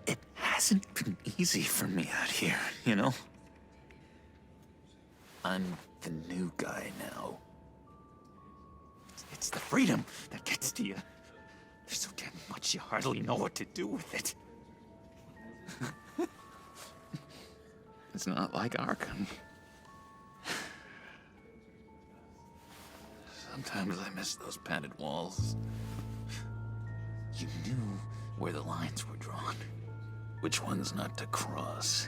it hasn't been easy for me out here, you know? I'm the new guy now. It's the freedom that gets to you. There's so damn much you hardly know what to do with it. It's not like Arkham. Sometimes I miss those padded walls. You knew where the lines were drawn. Which ones not to cross.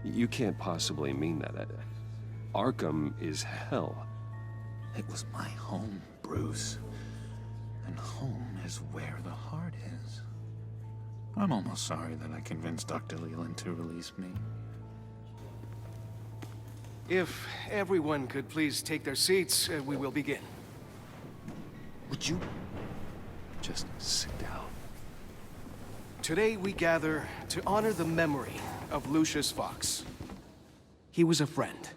You can't possibly mean that. Arkham is hell. It was my home, Bruce. And home is where the heart is. I'm almost sorry that I convinced Dr. Leland to release me. If everyone could please take their seats, we will begin. Would you just sit down? Today we gather to honor the memory of Lucius Fox. He was a friend,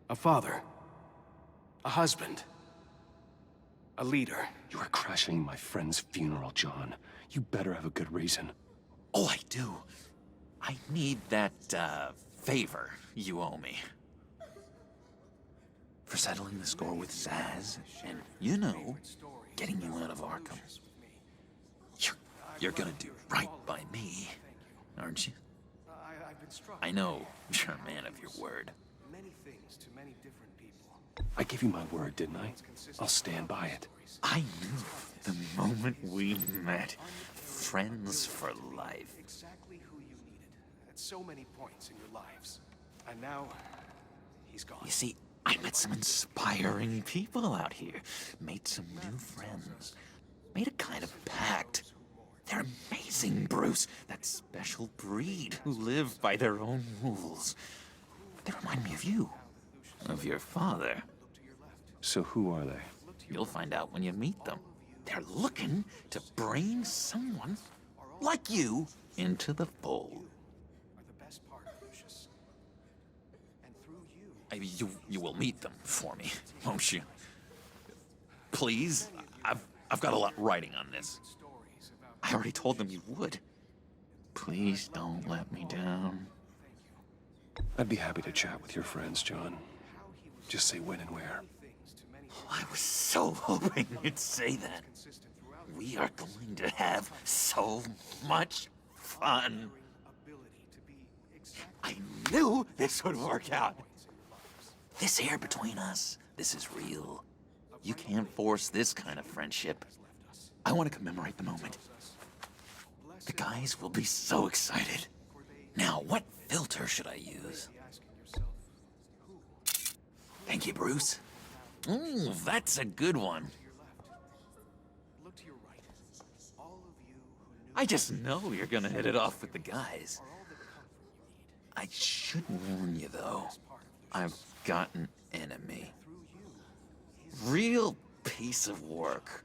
a father, a husband, a leader. You are crashing my friend's funeral, John. You better have a good reason. Oh, I do. I need that, favor you owe me. For settling the score with Zaz, and, you know, getting you out of Arkham. You're gonna do right by me, aren't you? I know you're a man of your word. Many things to many different people. I gave you my word, didn't I? I'll stand by it. I knew the moment we met. Friends for life. Exactly who you needed at so many points in your lives. And now, he's gone. You see, I met some inspiring people out here. Made some new friends. Made a kind of pact. They're amazing, Bruce. That special breed who live by their own rules. They remind me of you. Of your father. So who are they? You'll find out when you meet them. They're looking to bring someone like you into the fold. Are the best part of Lucius. And through you. You will meet them for me, won't you? Please? I've got a lot writing on this. I already told them you would. Please don't let me down. I'd be happy to chat with your friends, John. Just say when and where. I was so hoping you'd say that. We are going to have so much fun. I knew this would work out. This air between us, this is real. You can't force this kind of friendship. I want to commemorate the moment. The guys will be so excited. Now, what filter should I use? Thank you, Bruce. Ooh, that's a good one. I just know you're gonna hit it off with the guys. I should warn you, though. I've got an enemy. Real piece of work.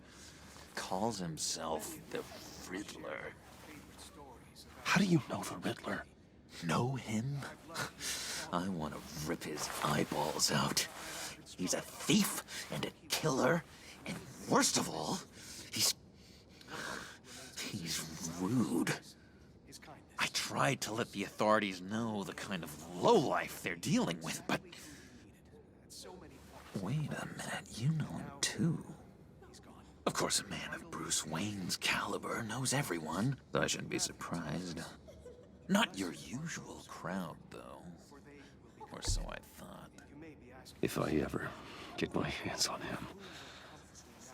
Calls himself the Riddler. How do you know the Riddler? Know him? I want to rip his eyeballs out. He's a thief and a killer, and worst of all, he's rude. I tried to let the authorities know the kind of lowlife they're dealing with, but... Wait a minute, you know him too. Of course, a man of Bruce Wayne's caliber knows everyone, so I shouldn't be surprised. Not your usual crowd, though. Or so I thought. If I ever get my hands on him,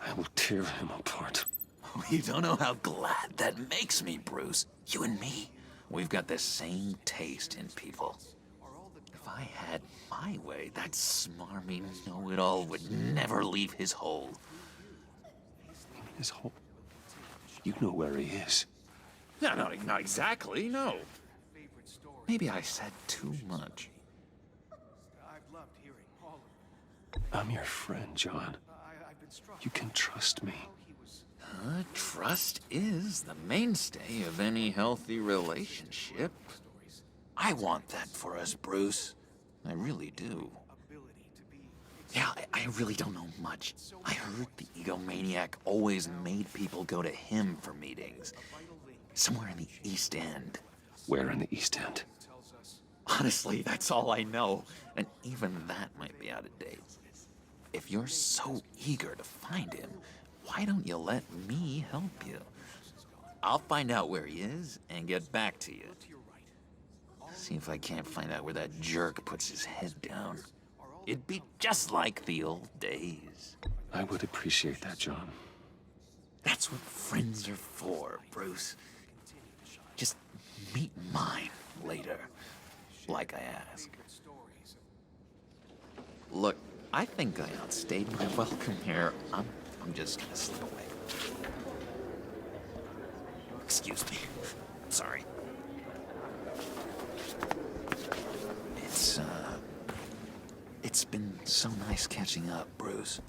I will tear him apart. Oh, you don't know how glad that makes me, Bruce. You and me, we've got the same taste in people. If I had my way, that smarmy know-it-all would never leave his hole. His hole? You know where he is. No, not exactly, no. Maybe I said too much. I'm your friend, John. You can trust me. Trust is the mainstay of any healthy relationship. I want that for us, Bruce. I really do. Yeah, I really don't know much. I heard the egomaniac always made people go to him for meetings. Somewhere in the East End. Where in the East End? Honestly, that's all I know. And even that might be out of date. If you're so eager to find him, why don't you let me help you? I'll find out where he is and get back to you. See if I can't find out where that jerk puts his head down. It'd be just like the old days. I would appreciate that, John. That's what friends are for, Bruce. Just meet mine later, like I asked. Look, I think I outstayed my welcome here. I'm just gonna slip away. Excuse me. Sorry. It's been so nice catching up, Bruce.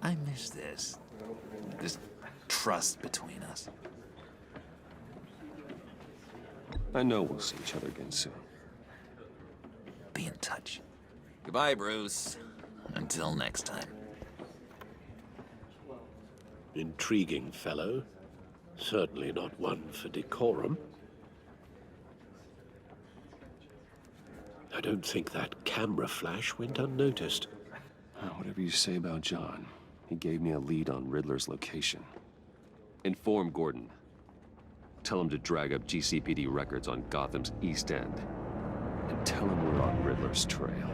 I miss this trust between us. I know we'll see each other again soon. Be in touch. Goodbye, Bruce. Until next time. Intriguing fellow. Certainly not one for decorum. I don't think that camera flash went unnoticed. Whatever you say about John, he gave me a lead on Riddler's location. Inform Gordon. Tell him to drag up GCPD records on Gotham's East End. And tell him we're on Riddler's trail.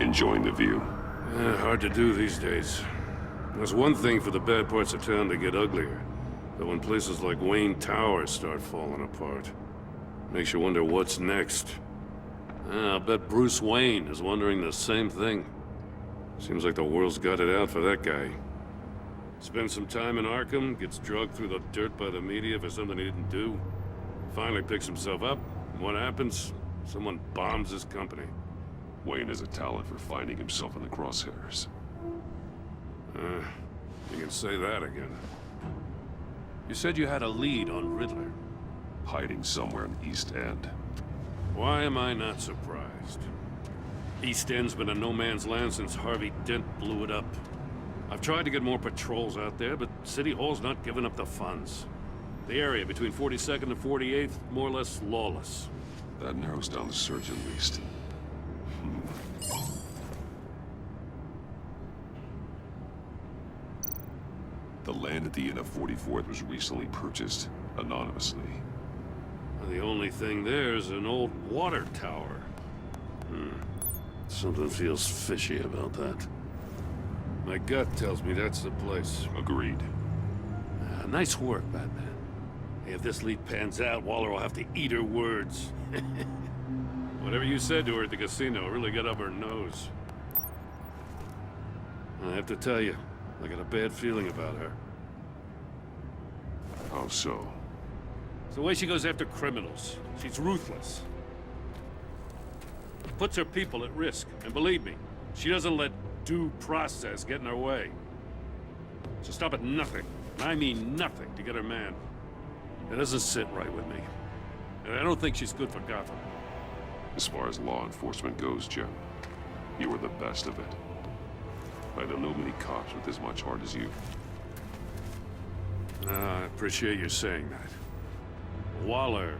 Enjoying the view? Hard to do these days. There's one thing for the bad parts of town to get uglier. But when places like Wayne Towers start falling apart, makes you wonder what's next. I'll bet Bruce Wayne is wondering the same thing. Seems like the world's got it out for that guy. Spends some time in Arkham, gets drugged through the dirt by the media for something he didn't do. Finally picks himself up, and what happens? Someone bombs his company. Wayne has a talent for finding himself in the crosshairs. You can say that again. You said you had a lead on Riddler. Hiding somewhere in the East End. Why am I not surprised? East End's been a no-man's land since Harvey Dent blew it up. I've tried to get more patrols out there, but City Hall's not giving up the funds. The area between 42nd and 48th, more or less lawless. That narrows down the search at least. The land at the end of 44th was recently purchased anonymously. The only thing there is an old water tower. Something feels fishy about that. My gut tells me that's the place. Agreed. Nice work, Batman. Hey, if this lead pans out, Waller will have to eat her words. Whatever you said to her at the casino really got up her nose. I have to tell you, I got a bad feeling about her. How so? It's the way she goes after criminals. She's ruthless. Puts her people at risk. And believe me, she doesn't let due process get in her way. She'll stop at nothing, and I mean nothing, to get her man. It doesn't sit right with me. And I don't think she's good for Gotham. As far as law enforcement goes, Jim, you were the best of it. I don't know many cops with as much heart as you. I appreciate you saying that. Waller,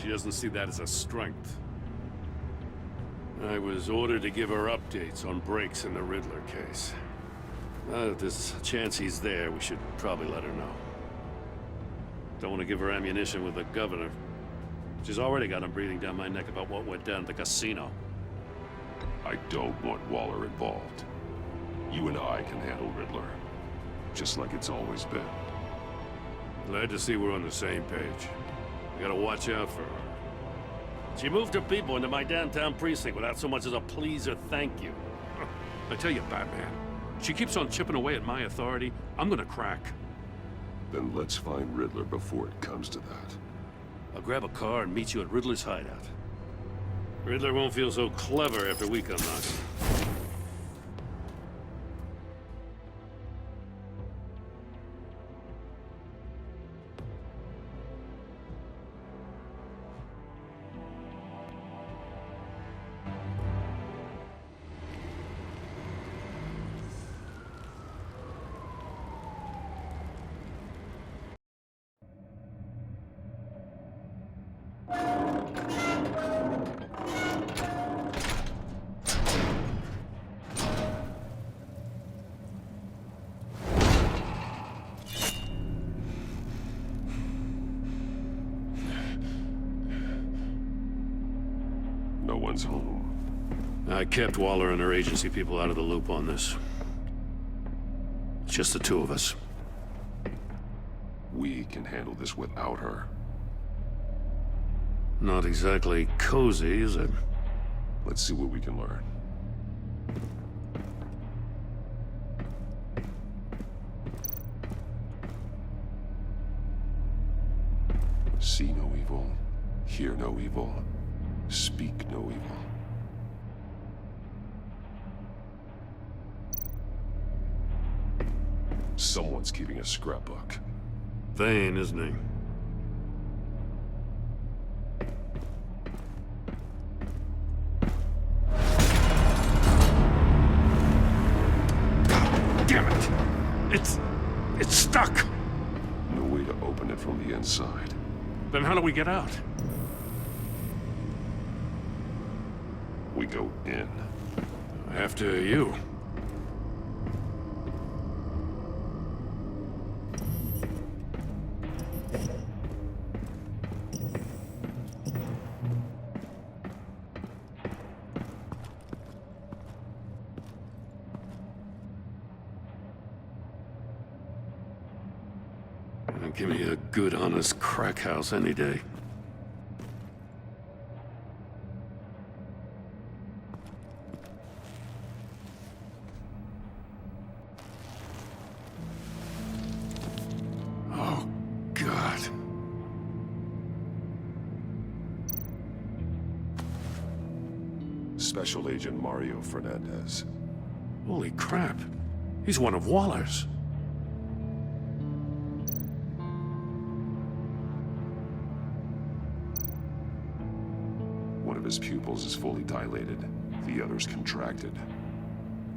she doesn't see that as a strength. I was ordered to give her updates on breaks in the Riddler case. If there's a chance he's there, we should probably let her know. Don't want to give her ammunition with the governor. She's already got him breathing down my neck about what went down at the casino. I don't want Waller involved. You and I can handle Riddler, just like it's always been. Glad to see we're on the same page. We gotta watch out for her. She moved her people into my downtown precinct without so much as a please or thank you. I tell you, Batman, she keeps on chipping away at my authority, I'm gonna crack. Then let's find Riddler before it comes to that. I'll grab a car and meet you at Riddler's hideout. Riddler won't feel so clever after we come knocking. No one's home. I kept Waller and her agency people out of the loop on this. It's just the two of us. We can handle this without her. Not exactly cozy, is it? Let's see what we can learn. See no evil, hear no evil, speak no evil. Someone's keeping a scrapbook. Vane, isn't he? Damn it! It's stuck! No way to open it from the inside. Then how do we get out? We go in. After you. Give me a good, honest crack house any day. Oh, God. Special Agent Mario Fernandez. Holy crap. He's one of Waller's. One of his pupils is fully dilated, the other's contracted.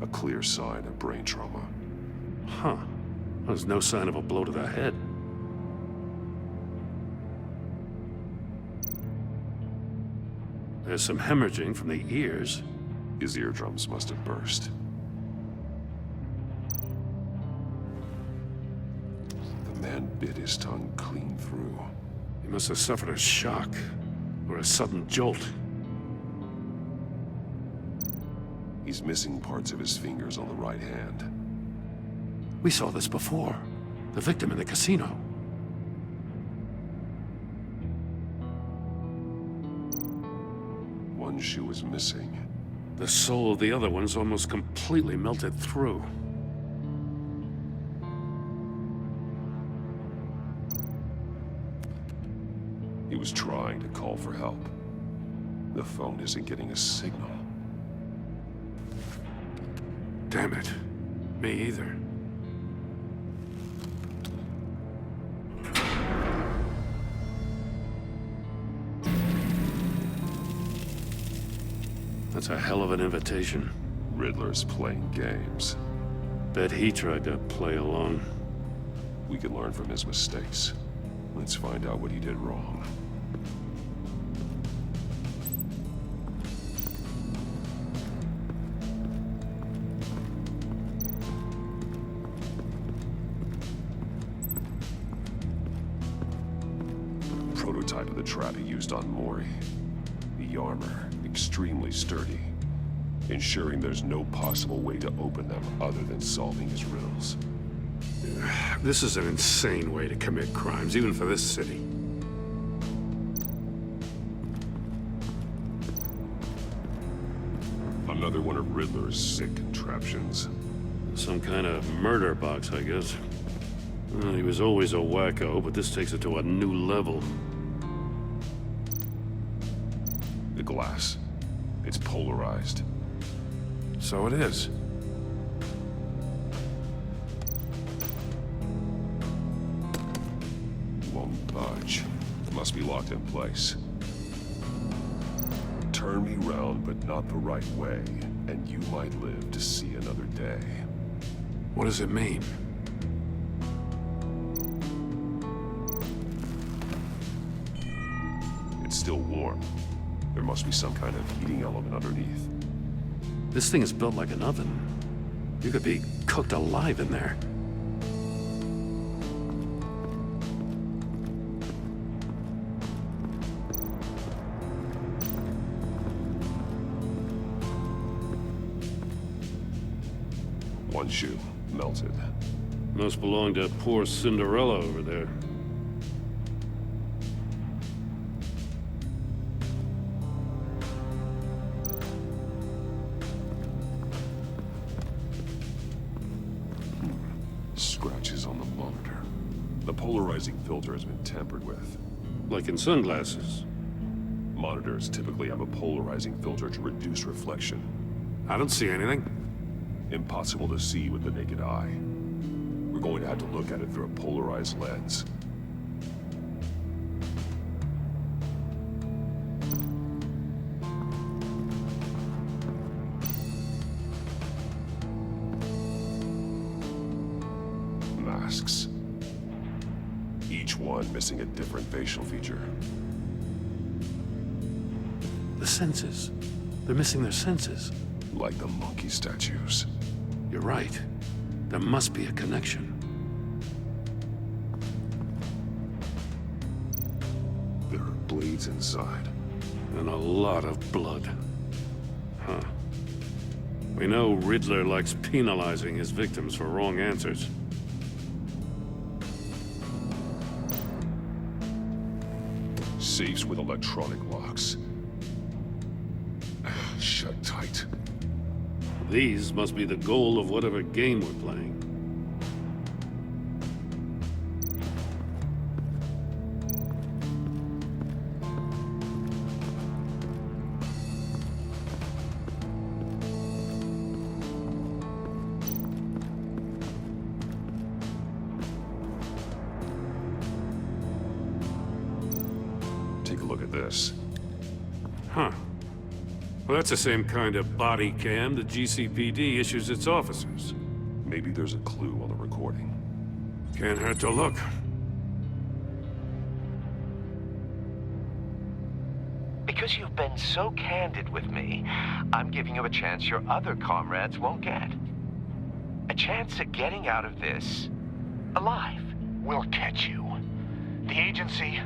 A clear sign of brain trauma. Huh. There's no sign of a blow to the head. There's some hemorrhaging from the ears. His eardrums must have burst. The man bit his tongue clean through. He must have suffered a shock, or a sudden jolt. He's missing parts of his fingers on the right hand. We saw this before. The victim in the casino. One shoe is missing. The soul of the other one's almost completely melted through. He was trying to call for help. The phone isn't getting a signal. Damn it. Me either. That's a hell of an invitation. Riddler's playing games. Bet he tried to play along. We can learn from his mistakes. Let's find out what he did wrong. Prototype of the trap he used on Mori. The armor, extremely sturdy, ensuring there's no possible way to open them other than solving his riddles. This is an insane way to commit crimes, even for this city. Another one of Riddler's sick contraptions. Some kind of murder box, I guess. Well, he was always a wacko, but this takes it to a new level. The glass. It's polarized. So it is. Won't budge. Must be locked in place. Turn me round, but not the right way, and you might live to see another day. What does it mean? It's still warm. There must be some kind of heating element underneath. This thing is built like an oven. You could be cooked alive in there. One shoe, melted. Must belong to poor Cinderella over there. Scratches on the monitor. The polarizing filter has been tampered with. Like in sunglasses. Monitors typically have a polarizing filter to reduce reflection. I don't see anything. Impossible to see with the naked eye. We're going to have to look at it through a polarized lens. Masks. Each one missing a different facial feature. The senses. They're missing their senses. Like the monkey statues. You're right. There must be a connection. There are blades inside. And a lot of blood. Huh. We know Riddler likes penalizing his victims for wrong answers. Safes with electronic locks. Shut tight. These must be the goal of whatever game we're playing. Take a look at this. Huh. Well, that's the same kind of body cam the GCPD issues its officers. Maybe there's a clue on the recording. Can't hurt to look. Because you've been so candid with me, I'm giving you a chance your other comrades won't get. A chance at getting out of this alive. We'll catch you. The agency,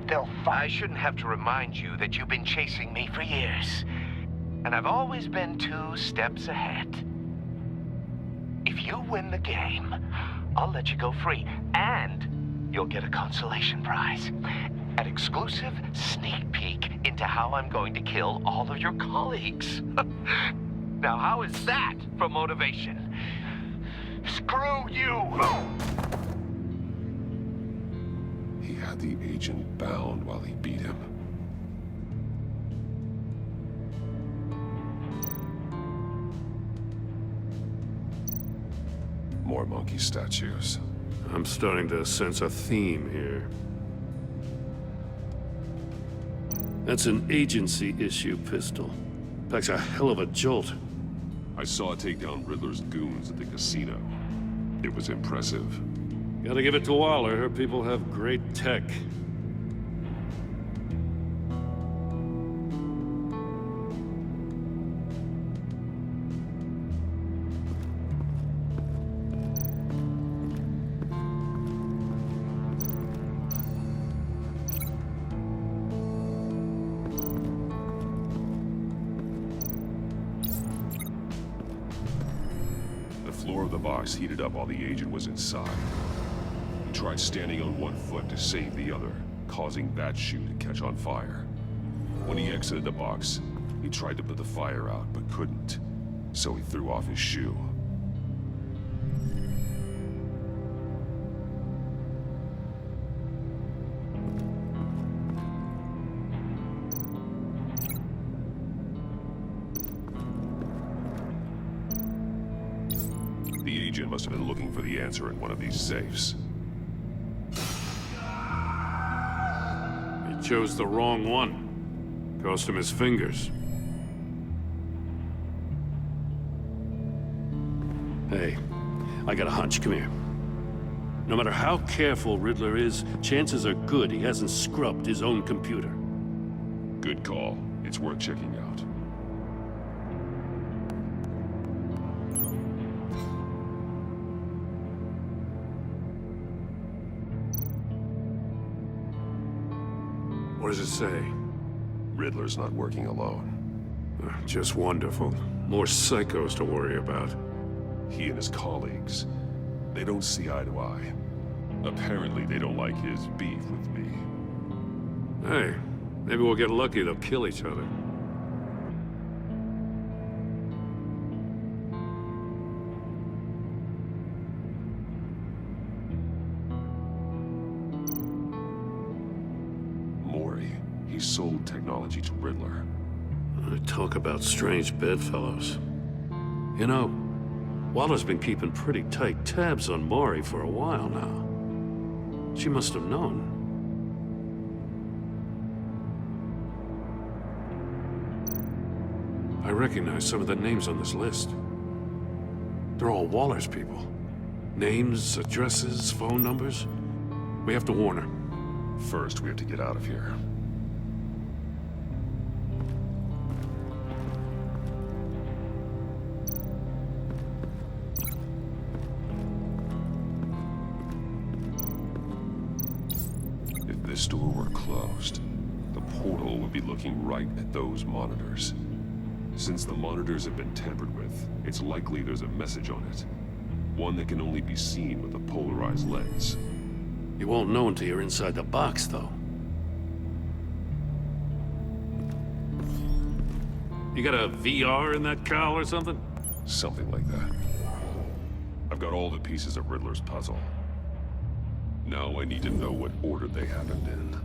they'll I shouldn't have to remind you that you've been chasing me for years. And I've always been 2 steps ahead. If you win the game, I'll let you go free. And you'll get a consolation prize. An exclusive sneak peek into how I'm going to kill all of your colleagues. Now, how is that for motivation? Screw you! He had the agent bound while he beat him. More monkey statues. I'm starting to sense a theme here. That's an agency-issue pistol. Packs a hell of a jolt. I saw it take down Riddler's goons at the casino. It was impressive. Gotta give it to Waller. Her people have great tech. The floor of the box heated up while the agent was inside. He tried standing on one foot to save the other, causing that shoe to catch on fire. When he exited the box, he tried to put the fire out, but couldn't. So he threw off his shoe. agent must have been looking for the answer in one of these safes. He chose the wrong one. Cost him his fingers. Hey, I got a hunch. Come here. No matter how careful Riddler is, chances are good he hasn't scrubbed his own computer. Good call. It's worth checking out. What does it say? Riddler's not working alone. Just wonderful. More psychos to worry about. He and his colleagues, they don't see eye to eye. Apparently, they don't like his beef with me. Hey, maybe we'll get lucky. They'll kill each other. Mori, he sold technology to Riddler. Talk about strange bedfellows. You know, Waller's been keeping pretty tight tabs on Mori for a while now. She must have known. I recognize some of the names on this list. They're all Waller's people. Names, addresses, phone numbers. We have to warn her. First, we have to get out of here. If this door were closed, the portal would be looking right at those monitors. Since the monitors have been tampered with, it's likely there's a message on it. One that can only be seen with a polarized lens. You won't know until you're inside the box, though. You got a VR in that cowl or something? Something like that. I've got all the pieces of Riddler's puzzle. Now I need to know what order they happened in.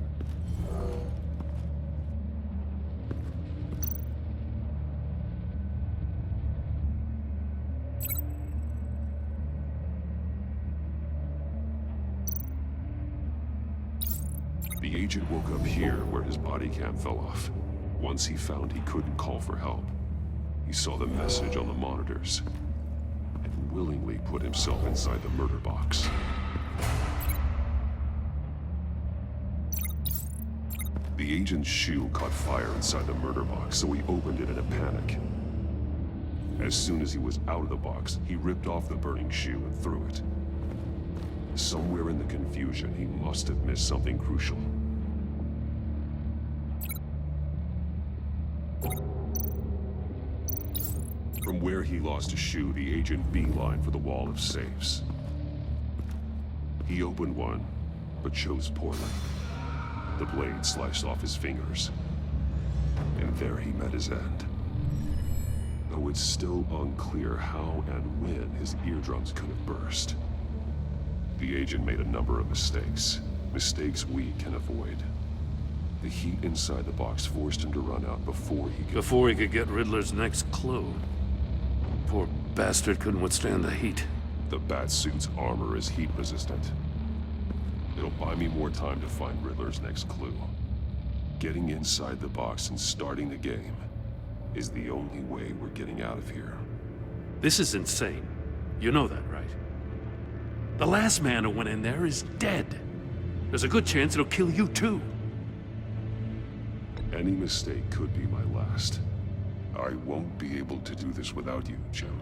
The agent woke up here where his body cam fell off. Once he found he couldn't call for help, he saw the message on the monitors and willingly put himself inside the murder box. The agent's shoe caught fire inside the murder box, so he opened it in a panic. As soon as he was out of the box, he ripped off the burning shoe and threw it. Somewhere in the confusion, he must have missed something crucial. From where he lost his shoe, the agent beelined for the wall of safes. He opened one, but chose poorly. The blade sliced off his fingers, and there he met his end. Though it's still unclear how and when his eardrums could have burst. The agent made a number of mistakes. Mistakes we can avoid. The heat inside the box forced him to run out before he could get Riddler's next clue. Poor bastard couldn't withstand the heat. The Batsuit's armor is heat resistant. It'll buy me more time to find Riddler's next clue. Getting inside the box and starting the game is the only way we're getting out of here. This is insane. You know that, right? The last man who went in there is dead. There's a good chance it'll kill you too. Any mistake could be my last. I won't be able to do this without you, Jim.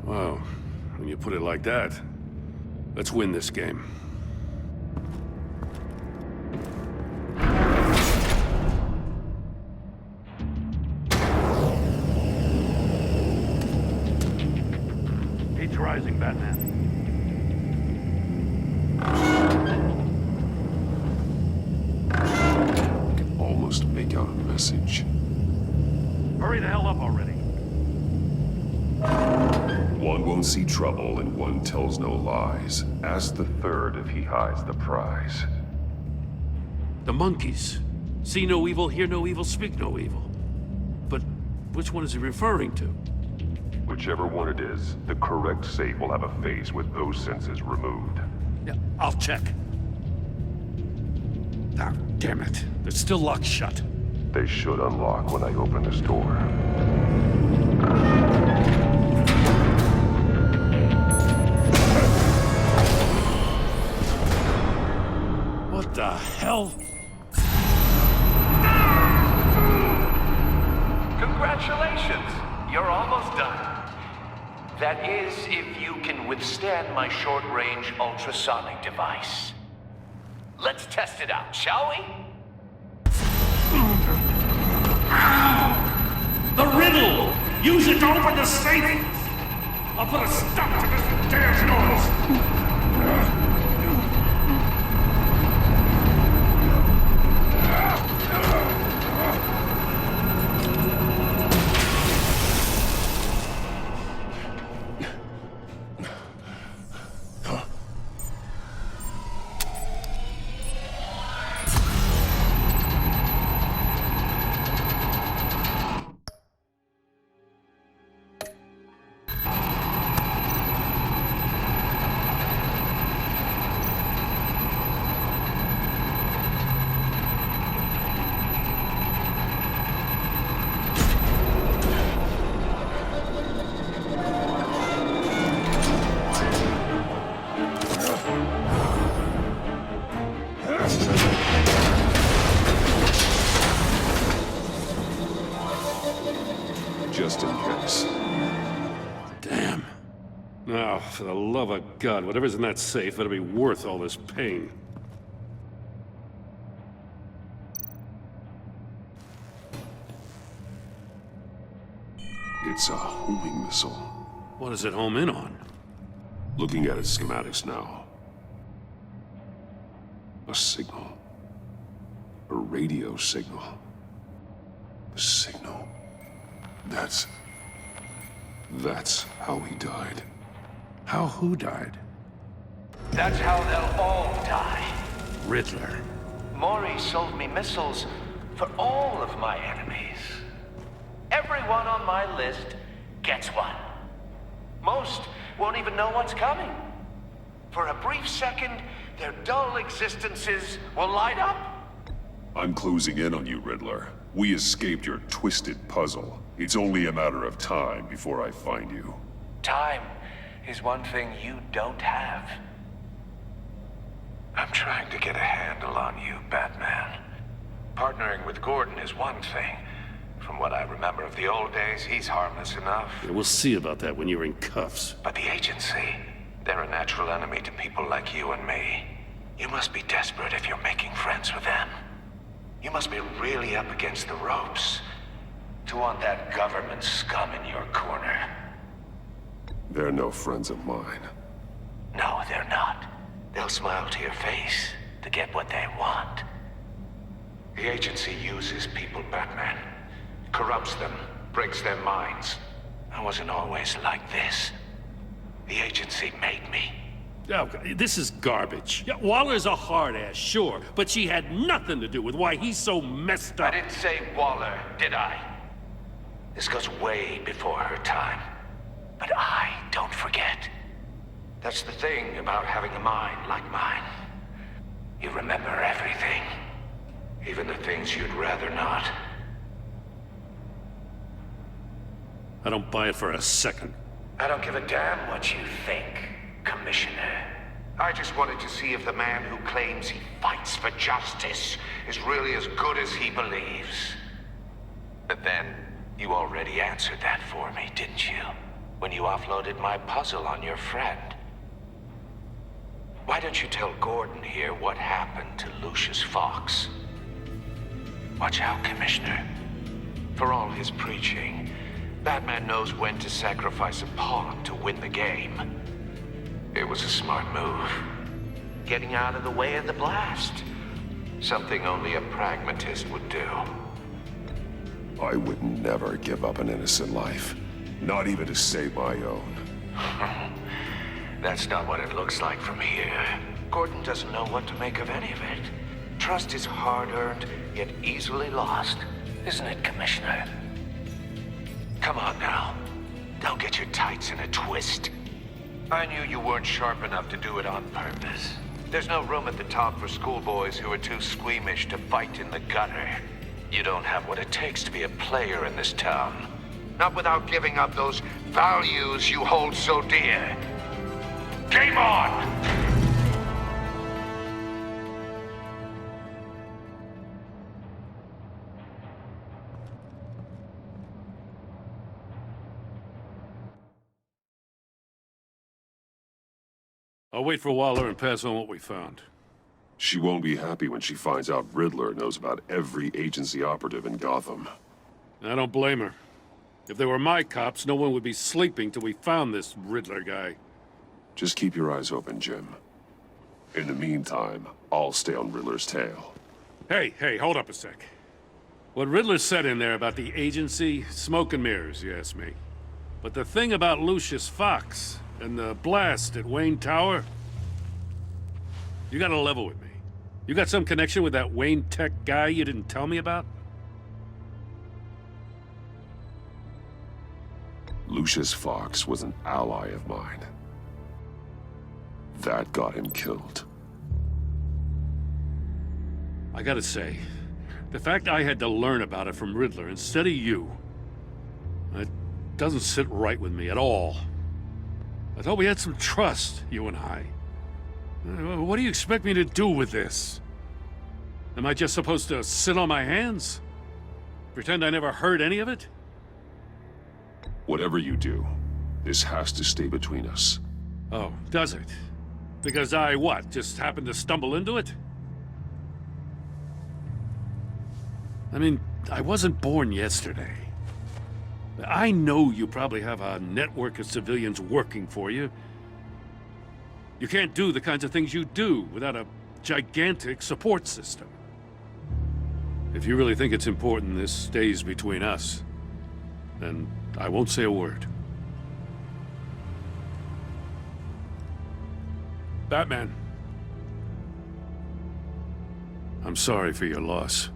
Well, when you put it like that, let's win this game. Heat's rising, Batman. I can almost make out a message. Hurry the hell up already. One won't see trouble and one tells no lies. Ask the third if he hides the prize. The monkeys. See no evil, hear no evil, speak no evil. But which one is he referring to? Whichever one it is, the correct safe will have a face with those senses removed. Yeah, I'll check. Ah, damn it. They're still locked shut. They should unlock when I open this door. What the hell? Congratulations! You're almost done. That is, if you can withstand my short-range ultrasonic device. Let's test it out, shall we? The riddle! Use it to open the safe! I'll put a stop to this damn noise! Just in case. Damn. Now, for the love of God, whatever's in that safe better be worth all this pain. It's a homing missile. What does it home in on? Looking at its schematics now. A signal. A radio signal. A signal. That's how he died. How who died? That's how they'll all die. Riddler. Maury sold me missiles for all of my enemies. Everyone on my list gets one. Most won't even know what's coming. For a brief second, their dull existences will light up. I'm closing in on you, Riddler. We escaped your twisted puzzle. It's only a matter of time before I find you. Time is one thing you don't have. I'm trying to get a handle on you, Batman. Partnering with Gordon is one thing. From what I remember of the old days, he's harmless enough. Yeah, we'll see about that when you're in cuffs. But the agency, they're a natural enemy to people like you and me. You must be desperate if you're making friends with them. You must be really up against the ropes to want that government scum in your corner. They're no friends of mine. No, they're not. They'll smile to your face to get what they want. The agency uses people, Batman. Corrupts them, breaks their minds. I wasn't always like this. The agency made me. Oh, this is garbage. Yeah, Waller's a hard-ass, sure, but she had nothing to do with why he's so messed I up. didn't say Waller, did I? This goes way before her time. But I don't forget. That's the thing about having a mind like mine. You remember everything. Even the things you'd rather not. I don't buy it for a second. I don't give a damn what you think, Commissioner. I just wanted to see if the man who claims he fights for justice is really as good as he believes. But then, you already answered that for me, didn't you? When you offloaded my puzzle on your friend. Why don't you tell Gordon here what happened to Lucius Fox? Watch out, Commissioner. For all his preaching, Batman knows when to sacrifice a pawn to win the game. It was a smart move. Getting out of the way of the blast. Something only a pragmatist would do. I would never give up an innocent life. Not even to save my own. That's not what it looks like from here. Gordon doesn't know what to make of any of it. Trust is hard-earned, yet easily lost. Isn't it, Commissioner? Come on now. Don't get your tights in a twist. I knew you weren't sharp enough to do it on purpose. There's no room at the top for schoolboys who are too squeamish to fight in the gutter. You don't have what it takes to be a player in this town. Not without giving up those values you hold so dear. Game on! I'll wait for Waller and pass on what we found. She won't be happy when she finds out Riddler knows about every agency operative in Gotham. I don't blame her. If they were my cops, no one would be sleeping till we found this Riddler guy. Just keep your eyes open, Jim. In the meantime, I'll stay on Riddler's tail. Hey, hold up a sec. What Riddler said in there about the agency, smoke and mirrors, you ask me. But the thing about Lucius Fox and the blast at Wayne Tower, you gotta level with me. You got some connection with that Wayne Tech guy you didn't tell me about? Lucius Fox was an ally of mine. That got him killed. I gotta say, the fact I had to learn about it from Riddler instead of you, it doesn't sit right with me at all. I thought we had some trust, you and I. What do you expect me to do with this? Am I just supposed to sit on my hands? Pretend I never heard any of it? Whatever you do, this has to stay between us. Oh, does it? Because I, what, just happened to stumble into it? I mean, I wasn't born yesterday. I know you probably have a network of civilians working for you. You can't do the kinds of things you do without a gigantic support system. If you really think it's important this stays between us, then I won't say a word. Batman. I'm sorry for your loss.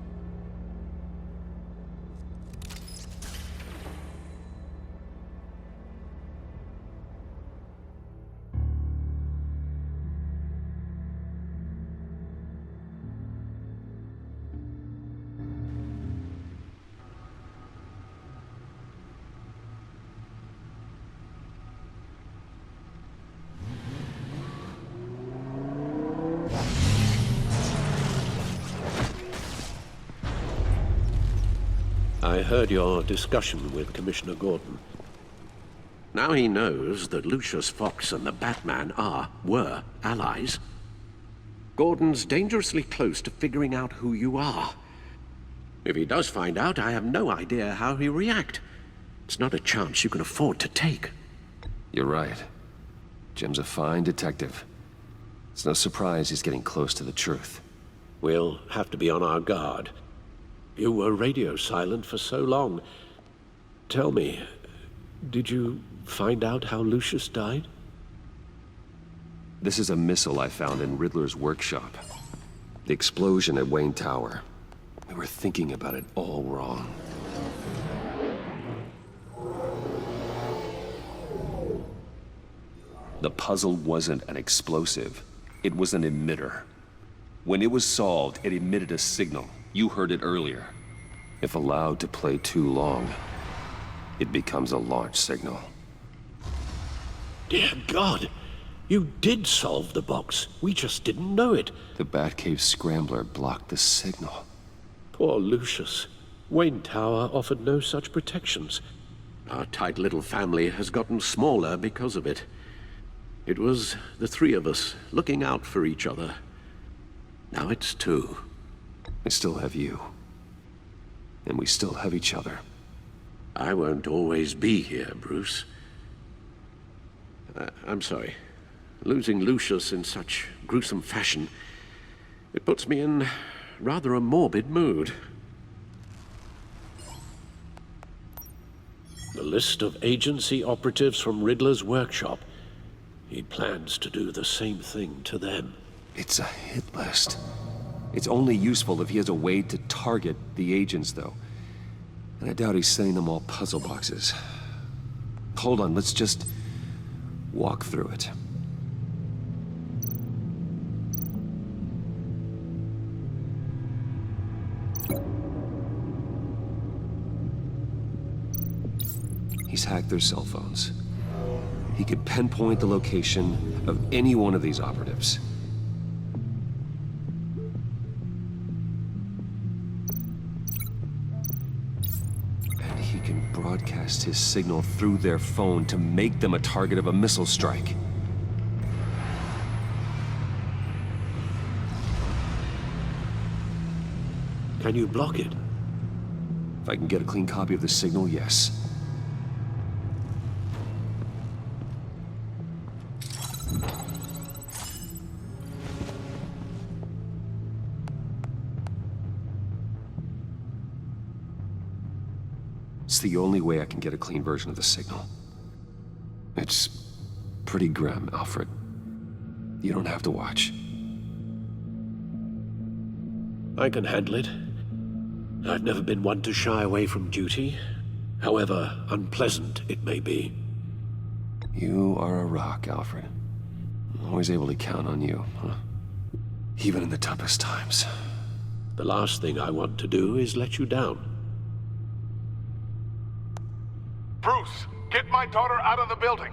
I heard your discussion with Commissioner Gordon. Now he knows that Lucius Fox and the Batman were allies. Gordon's dangerously close to figuring out who you are. If he does find out, I have no idea how he'll react. It's not a chance you can afford to take. You're right. Jim's a fine detective. It's no surprise he's getting close to the truth. We'll have to be on our guard. You were radio silent for so long. Tell me, did you find out how Lucius died? This is a missile I found in Riddler's workshop. The explosion at Wayne Tower. We were thinking about it all wrong. The puzzle wasn't an explosive. It was an emitter. When it was solved, it emitted a signal. You heard it earlier. If allowed to play too long, it becomes a launch signal. Dear God! You did solve the box. We just didn't know it. The Batcave scrambler blocked the signal. Poor Lucius. Wayne Tower offered no such protections. Our tight little family has gotten smaller because of it. It was the three of us looking out for each other. Now it's two. I still have you. And we still have each other. I won't always be here, Bruce. I'm sorry. Losing Lucius in such gruesome fashion, it puts me in rather a morbid mood. The list of agency operatives from Riddler's workshop. He plans to do the same thing to them. It's a hit list. It's only useful if he has a way to target the agents, though. And I doubt he's sending them all puzzle boxes. Hold on, let's just walk through it. He's hacked their cell phones. He could pinpoint the location of any one of these operatives. And he can broadcast his signal through their phone to make them a target of a missile strike. Can you block it? If I can get a clean copy of the signal, yes. It's the only way I can get a clean version of the signal. It's pretty grim, Alfred. You don't have to watch. I can handle it. I've never been one to shy away from duty, however unpleasant it may be. You are a rock, Alfred. I'm always able to count on you, huh? Even in the toughest times. The last thing I want to do is let you down. Bruce, get my daughter out of the building.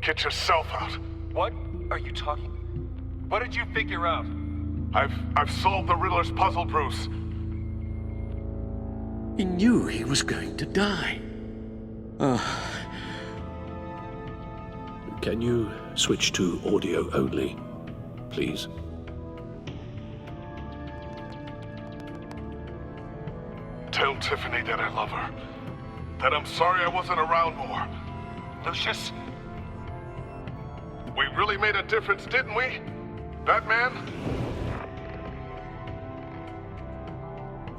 Get yourself out. What are you talking? What did you figure out? I've solved the Riddler's puzzle, Bruce. He knew he was going to die. Can you switch to audio only, please? Tell Tiffany that I love her. That I'm sorry I wasn't around more. Lucius? We really made a difference, didn't we? Batman?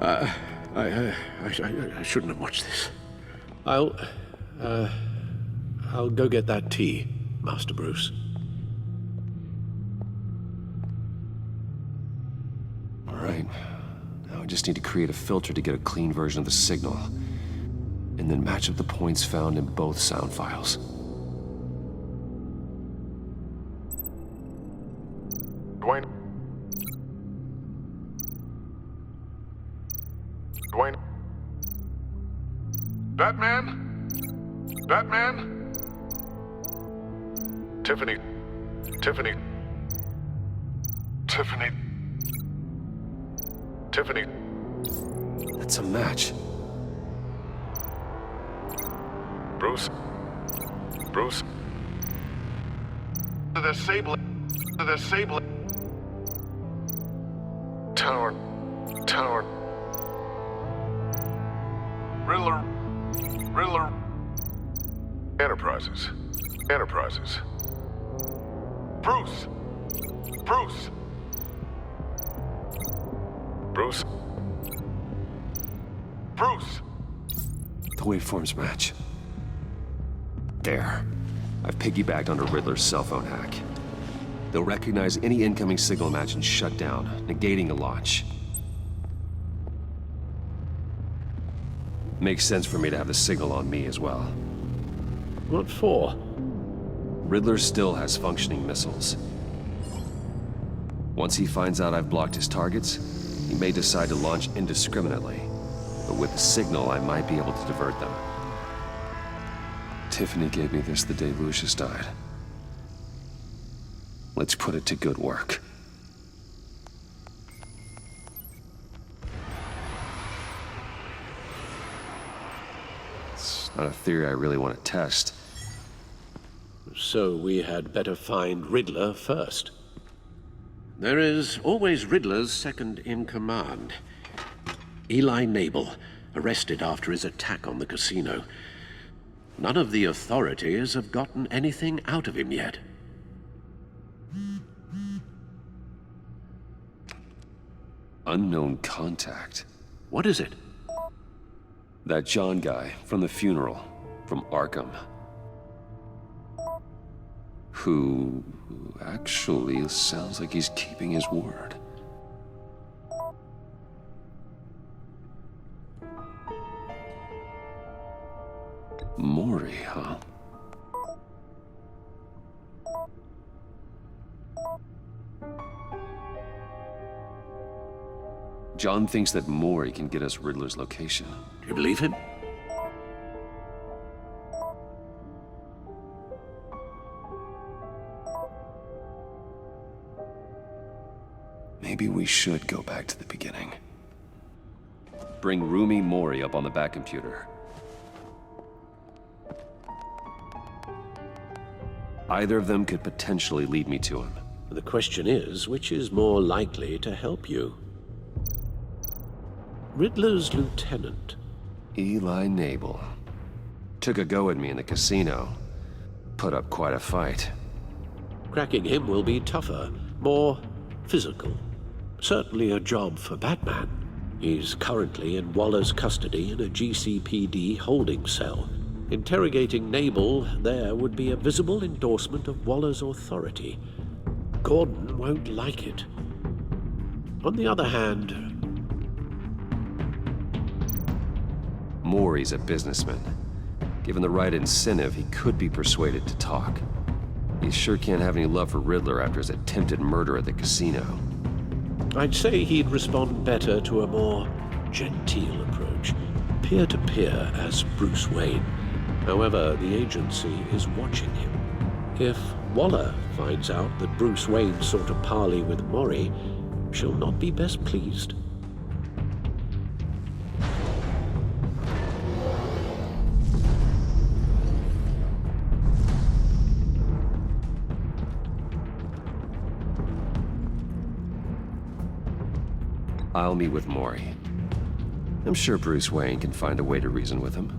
I shouldn't have watched this. I'll go get that tea, Master Bruce. All right. Now I just need to create a filter to get a clean version of the signal. And then match up the points found in both sound files. Dwayne? Dwayne? Batman? Batman? Tiffany? Tiffany? Tiffany? Tiffany? That's a match. Bruce? Bruce? The Sable. Tower. Riddler. Enterprises. Bruce. The waveforms match. There. I've piggybacked onto Riddler's cell phone hack. They'll recognize any incoming signal match and shut down, negating a launch. Makes sense for me to have the signal on me as well. What for? Riddler still has functioning missiles. Once he finds out I've blocked his targets, he may decide to launch indiscriminately. But with the signal, I might be able to divert them. Tiffany gave me this the day Lucius died. Let's put it to good work. It's not a theory I really want to test. So we had better find Riddler first. There is always Riddler's second in command. Eli Nabel, arrested after his attack on the casino. None of the authorities have gotten anything out of him yet. Unknown contact. What is it? That John guy from the funeral, from Arkham. Who actually sounds like he's keeping his word. Maury, huh? John thinks that Maury can get us Riddler's location. Do you believe him? Maybe we should go back to the beginning. Bring Rumi Maury up on the back computer. Either of them could potentially lead me to him. The question is, which is more likely to help you? Riddler's lieutenant. Eli Nabel. Took a go at me in the casino. Put up quite a fight. Cracking him will be tougher, more physical. Certainly a job for Batman. He's currently in Waller's custody in a GCPD holding cell. Interrogating Nabel there would be a visible endorsement of Waller's authority. Gordon won't like it. On the other hand, Maury's a businessman. Given the right incentive, he could be persuaded to talk. He sure can't have any love for Riddler after his attempted murder at the casino. I'd say he'd respond better to a more genteel approach, peer-to-peer as Bruce Wayne. However, the agency is watching him. If Waller finds out that Bruce Wayne sought a parley with Maury, she'll not be best pleased. I'll meet with Maury. I'm sure Bruce Wayne can find a way to reason with him.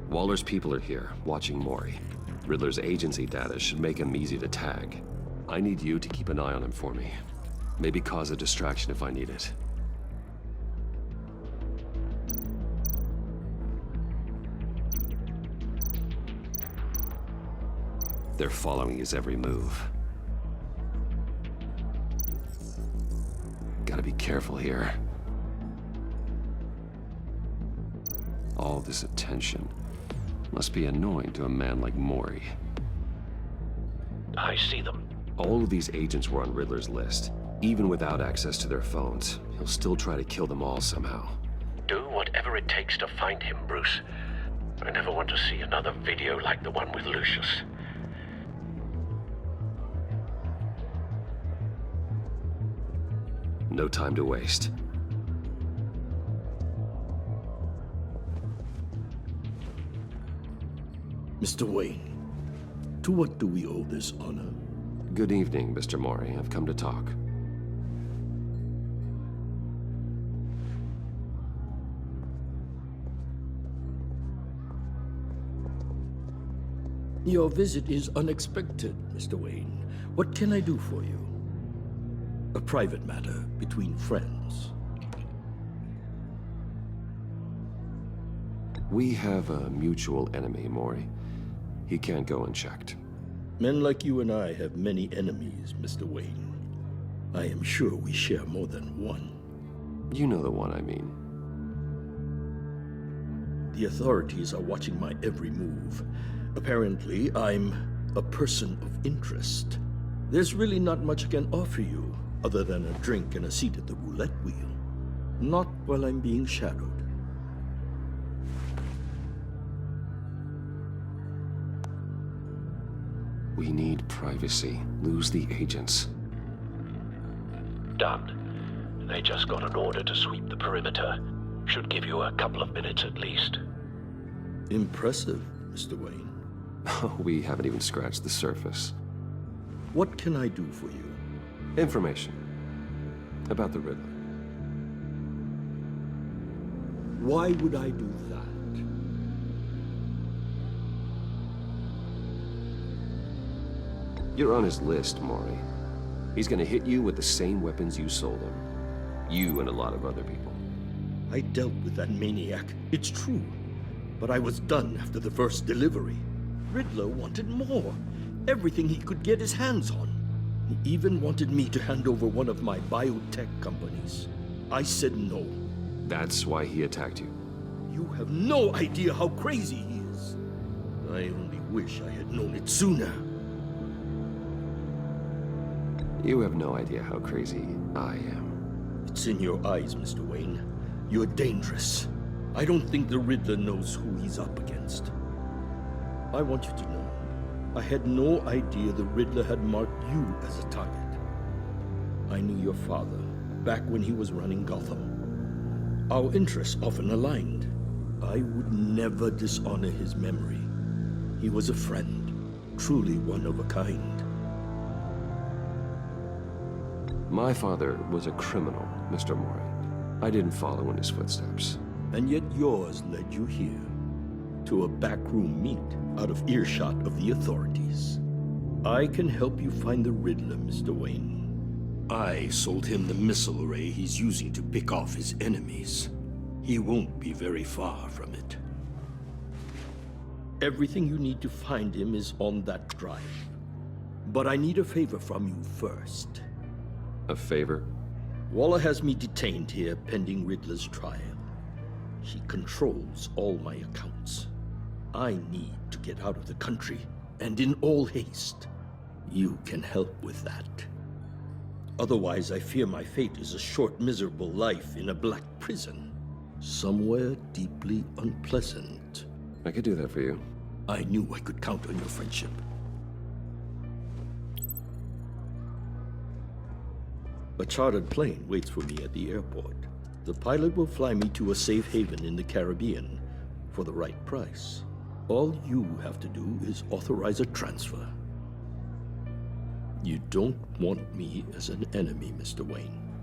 Waller's people are here, watching Maury. Riddler's agency data should make him easy to tag. I need you to keep an eye on him for me. Maybe cause a distraction if I need it. They're following his every move. Gotta be careful here. All this attention must be annoying to a man like Maury. I see them. All of these agents were on Riddler's list. Even without access to their phones, he'll still try to kill them all somehow. Do whatever it takes to find him, Bruce. I never want to see another video like the one with Lucius. No time to waste. Mr. Wayne, to what do we owe this honor? Good evening, Mr. Maury. I've come to talk. Your visit is unexpected, Mr. Wayne. What can I do for you? A private matter between friends. We have a mutual enemy, Maury. He can't go unchecked. Men like you and I have many enemies, Mr. Wayne. I am sure we share more than one. You know the one I mean. The authorities are watching my every move. Apparently, I'm a person of interest. There's really not much I can offer you, other than a drink and a seat at the roulette wheel. Not while I'm being shadowed. We need privacy. Lose the agents. Done. They just got an order to sweep the perimeter. Should give you a couple of minutes at least. Impressive, Mr. Wayne. We haven't even scratched the surface. What can I do for you? Information. About the Riddler. Why would I do that? You're on his list, Maury. He's gonna hit you with the same weapons you sold him. You and a lot of other people. I dealt with that maniac, it's true. But I was done after the first delivery. Riddler wanted more. Everything he could get his hands on. He even wanted me to hand over one of my biotech companies. I said no. That's why he attacked you. You have no idea how crazy he is. I only wish I had known it sooner. You have no idea how crazy I am. It's in your eyes, Mr. Wayne. You're dangerous. I don't think the Riddler knows who he's up against. I want you to know, I had no idea the Riddler had marked you as a target. I knew your father back when he was running Gotham. Our interests often aligned. I would never dishonor his memory. He was a friend, truly one of a kind. My father was a criminal, Mr. Maury. I didn't follow in his footsteps. And yet yours led you here, to a backroom meet out of earshot of the authorities. I can help you find the Riddler, Mr. Wayne. I sold him the missile array he's using to pick off his enemies. He won't be very far from it. Everything you need to find him is on that drive. But I need a favor from you first. A favor? Waller has me detained here pending Riddler's trial. He controls all my accounts. I need to get out of the country, and in all haste. You can help with that. Otherwise, I fear my fate is a short, miserable life in a black prison. Somewhere deeply unpleasant. I could do that for you. I knew I could count on your friendship. A chartered plane waits for me at the airport. The pilot will fly me to a safe haven in the Caribbean for the right price. All you have to do is authorize a transfer. You don't want me as an enemy, Mr. Wayne.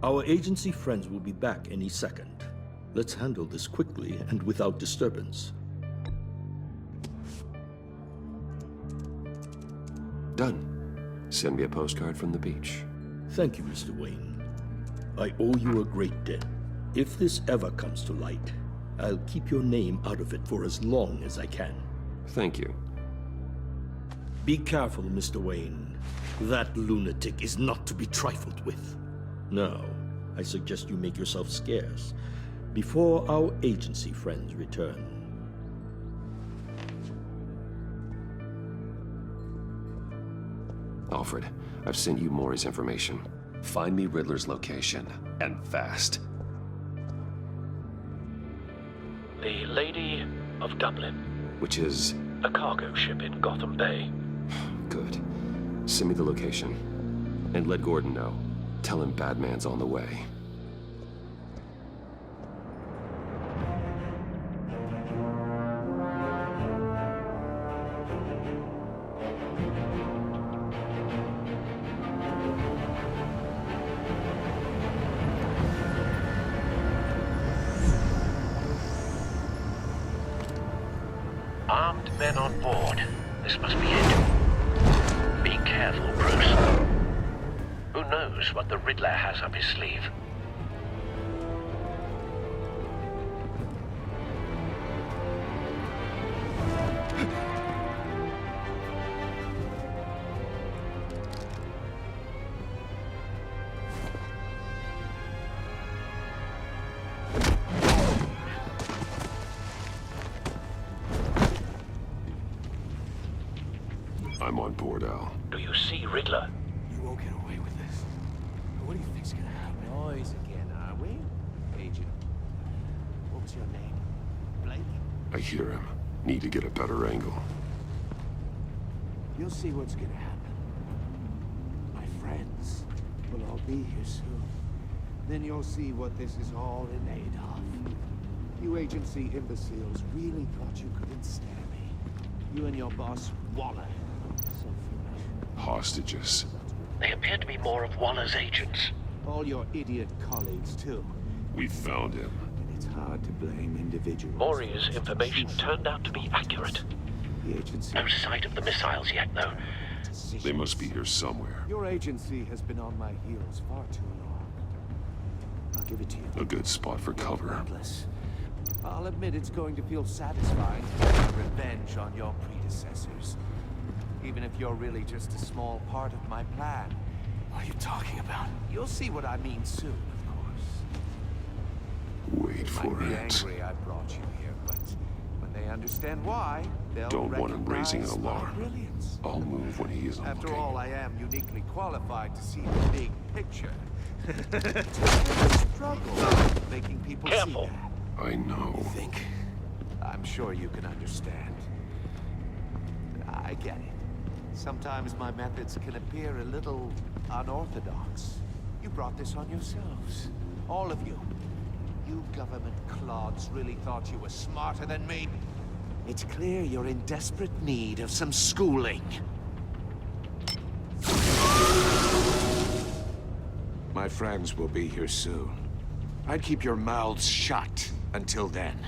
Our agency friends will be back any second. Let's handle this quickly and without disturbance. Done. Send me a postcard from the beach. Thank you, Mr. Wayne. I owe you a great debt. If this ever comes to light, I'll keep your name out of it for as long as I can. Thank you. Be careful, Mr. Wayne. That lunatic is not to be trifled with. Now, I suggest you make yourself scarce before our agency friends return. Alfred, I've sent you Maury's information. Find me Riddler's location, and fast. The Lady of Dublin. Which is? A cargo ship in Gotham Bay. Good. Send me the location. And let Gordon know. Tell him Batman's on the way. Armed men on board. This must be it. Be careful, Bruce. Who knows what the Riddler has up his sleeve? I'm on board, Al. Do you see Riddler? You won't get away with this. What do you think's gonna happen? Noise again, are we? Agent. What was your name? Blake? I hear him. Need to get a better angle. You'll see what's gonna happen. My friends will all be here soon. Then you'll see what this is all in aid of. You agency imbeciles really thought you could ensnare me. You and your boss, Waller. So foolish. Hostages. They appear to be more of Waller's agents. All your idiot colleagues, too. We found him. And it's hard to blame individuals. Mori's information turned out to be accurate. The agency... No sight of the missiles yet, though. They must be here somewhere. Your agency has been on my heels far too long. I'll give it to you. A good spot for cover. Regardless, I'll admit it's going to feel satisfying to get revenge on your predecessors. Even if you're really just a small part of my plan. What are you talking about? You'll see what I mean soon, of course. Wait They for might be it. angry I brought you here, but when they understand why, they'll Don't want him raising an recognize my alarm. brilliance. I'll move when he isn't After looking. all, I am uniquely qualified to see the big picture. To struggle making people Careful. see that. I know. Think? I'm sure you can understand. I get it. Sometimes my methods can appear a little unorthodox. You brought this on yourselves. All of you. You government clods really thought you were smarter than me. It's clear you're in desperate need of some schooling. My friends will be here soon. I'd keep your mouths shut until then.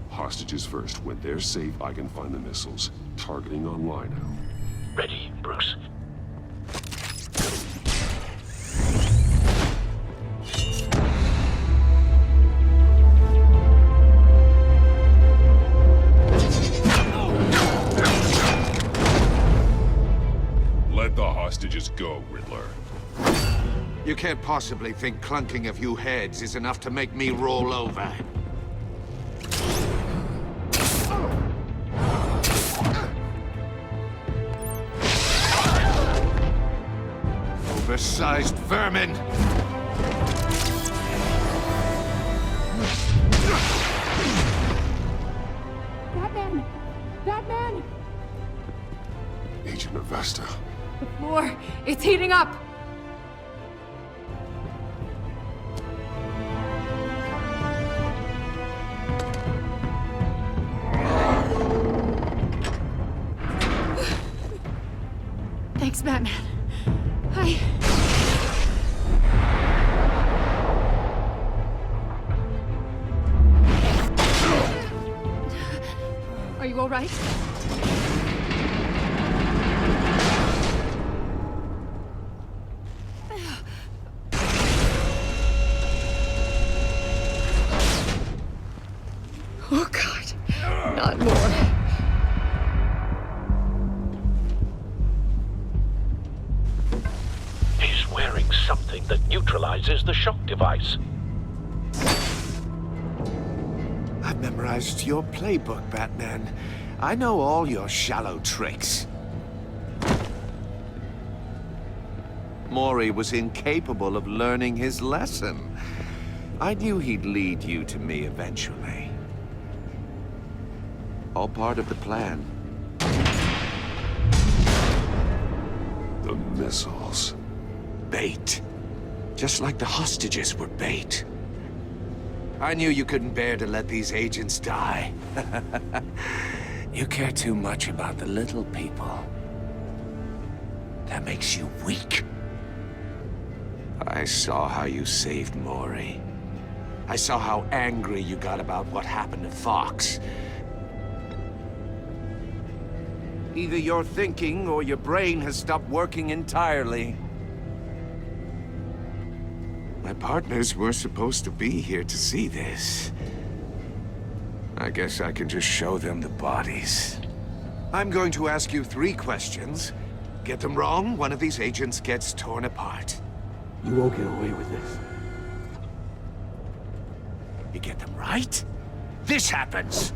Hostages first. When they're safe, I can find the missiles. Targeting online now. Ready, Bruce. Let the hostages go, Riddler. You can't possibly think clunking a few heads is enough to make me roll over. Oversized vermin! Batman! Batman! Agent Avesta. The floor, it's heating up! Thanks, Batman. Are you all right? Oh, God. Not more. He's wearing something that neutralizes the shock device. I've memorized your playbook, Batman. I know all your shallow tricks. Mori was incapable of learning his lesson. I knew he'd lead you to me eventually. All part of the plan. The missiles. Bait. Just like the hostages were bait. I knew you couldn't bear to let these agents die. You care too much about the little people. That makes you weak. I saw how you saved Mori. I saw how angry you got about what happened to Fox. Either you're thinking or your brain has stopped working entirely. My partners were supposed to be here to see this. I guess I can just show them the bodies. I'm going to ask you 3 questions. Get them wrong, one of these agents gets torn apart. You won't get away with this. You get them right, this happens!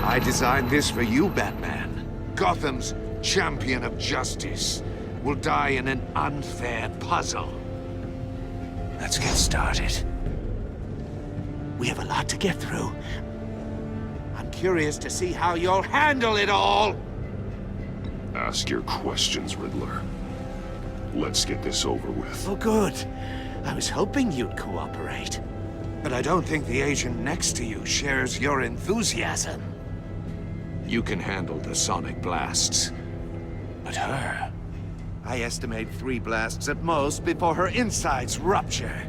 I designed this for you, Batman. Gotham's champion of justice will die in an unfair puzzle. Let's get started. We have a lot to get through. I'm curious to see how you'll handle it all! Ask your questions, Riddler. Let's get this over with. Oh, good. I was hoping you'd cooperate. But I don't think the agent next to you shares your enthusiasm. You can handle the sonic blasts. But her... I estimate 3 blasts at most before her insides rupture.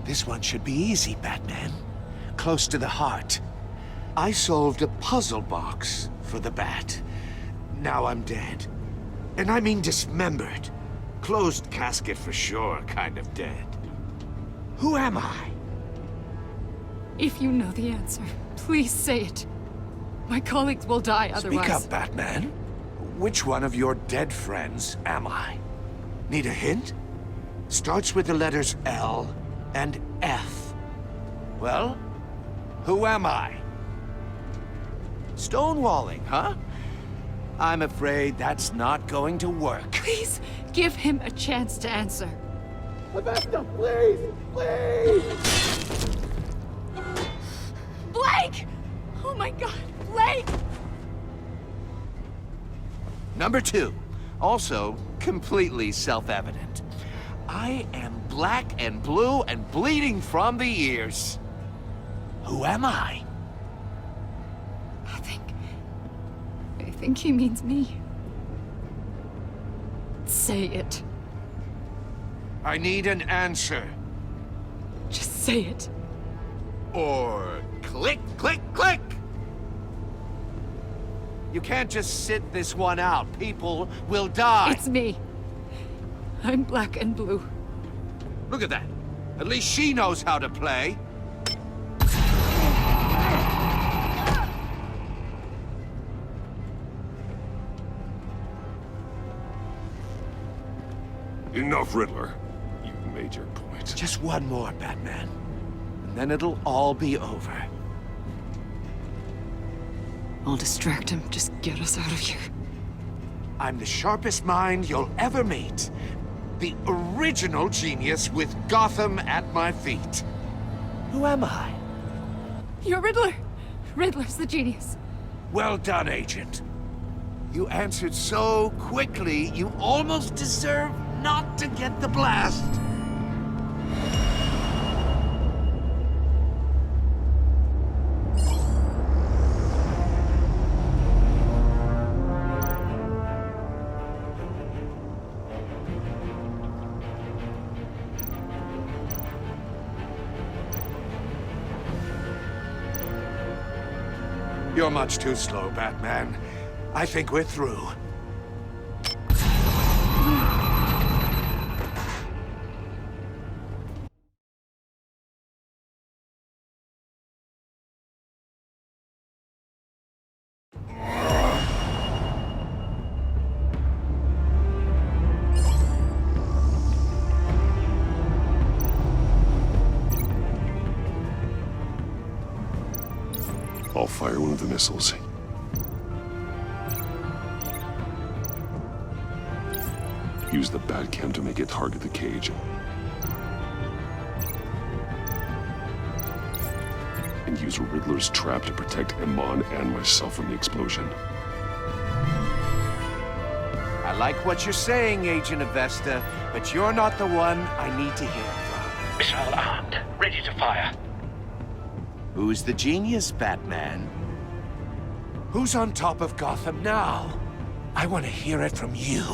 This one should be easy, Batman. Close to the heart. I solved a puzzle box for the Bat. Now I'm dead. And I mean dismembered. Closed casket for sure, kind of dead. Who am I? If you know the answer, please say it. My colleagues will die otherwise. Speak up, Batman. Which one of your dead friends am I? Need a hint? Starts with the letters L and F. Well, who am I? Stonewalling, huh? I'm afraid that's not going to work. Please, give him a chance to answer. Lavesta, please! Please! Blake! Oh my God, Blake! Number 2, also completely self-evident. I am black and blue and bleeding from the ears. Who am I? I think he means me. Say it. I need an answer. Just say it. Or click, click, click! You can't just sit this one out. People will die. It's me. I'm black and blue. Look at that. At least she knows how to play. Enough, Riddler. You've made your point. Just one more, Batman. And then it'll all be over. I'll distract him. Just get us out of here. I'm the sharpest mind you'll ever meet. The original genius with Gotham at my feet. Who am I? You're Riddler. Riddler's the genius. Well done, Agent. You answered so quickly, you almost deserve not to get the blast. You're much too slow, Batman. I think we're through. I'll fire one of the missiles. Use the Batcam to make it target the cage. And use Riddler's trap to protect Iman and myself from the explosion. I like what you're saying, Agent Avesta, but you're not the one I need to hear from. Missile armed, ready to fire. Who's the genius, Batman? Who's on top of Gotham now? I want to hear it from you.